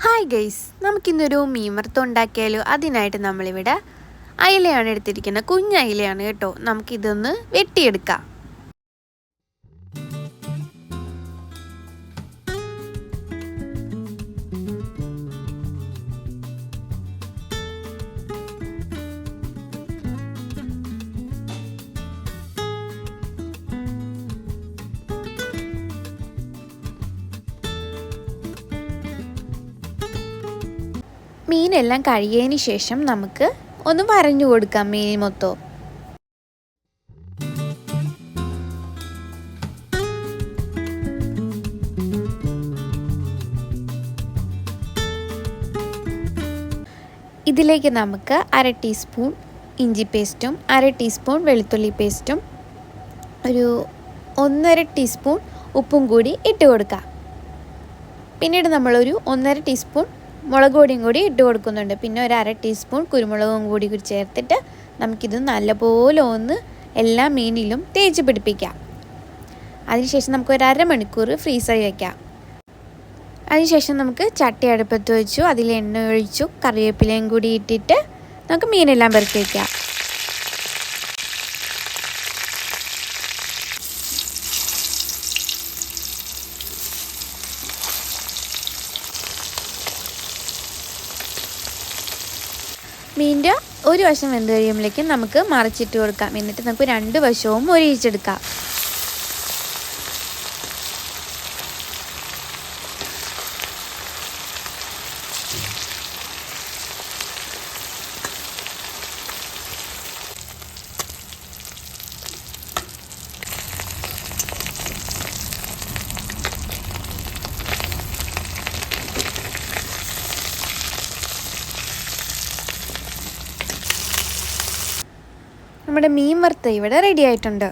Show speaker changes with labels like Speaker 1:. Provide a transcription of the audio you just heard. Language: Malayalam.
Speaker 1: ഹായ് ഗൈസ്, നമുക്കിന്നൊരു മീൻ വറുത്തത് ഉണ്ടാക്കിയാലോ. അതിനായിട്ട് നമ്മളിവിടെ അയിലയാണ് എടുത്തിരിക്കുന്നത്. കുഞ്ഞ് അയിലയാണ് കേട്ടോ. നമുക്കിതൊന്ന് വെട്ടിയെടുക്കാം. മീനെല്ലാം കഴുകിയതിന് ശേഷം നമുക്ക് ഒന്ന് വരഞ്ഞു കൊടുക്കാം മീൻ മൊത്തം. ഇതിലേക്ക് നമുക്ക് 1/2 ടീസ്പൂൺ ഇഞ്ചി പേസ്റ്റും 1/2 ടീസ്പൂൺ വെളുത്തുള്ളി പേസ്റ്റും ഒരു 1/2 ടീസ്പൂൺ ഉപ്പും കൂടി ഇട്ട് കൊടുക്കാം. പിന്നീട് നമ്മളൊരു 1/2 ടീസ്പൂൺ മുളക് പൊടിയും കൂടി ഇട്ട് കൊടുക്കുന്നുണ്ട്. പിന്നെ ഒരു 1/2 ടീസ്പൂൺ കുരുമുളകും കൂടി ചേർത്തിട്ട് നമുക്കിത് നല്ലപോലെ ഒന്ന് എല്ലാ മീനിലും തേച്ച് പിടിപ്പിക്കാം. അതിനുശേഷം നമുക്ക് ഒരു അരമണിക്കൂർ ഫ്രീസറിൽ വയ്ക്കാം. അതിനുശേഷം നമുക്ക് ചട്ടി അടുപ്പത്ത് വെച്ചു, അതിൽ എണ്ണ ഒഴിച്ചു, കറിവേപ്പിലയും കൂടി ഇട്ടിട്ട് നമുക്ക് മീനെല്ലാം പെരട്ടി വയ്ക്കാം. മീനിൻ്റെ ഒരു വശം വെന്ത് കഴിയുമ്പോഴേക്കും നമുക്ക് മറിച്ചിട്ട് കൊടുക്കാം. എന്നിട്ട് നമുക്ക് 2 വശവും മൊരിയിച്ചെടുക്കാം. നമ്മുടെ മീൻ വറുത്തത് ഇവിടെ റെഡി ആയിട്ടുണ്ട്.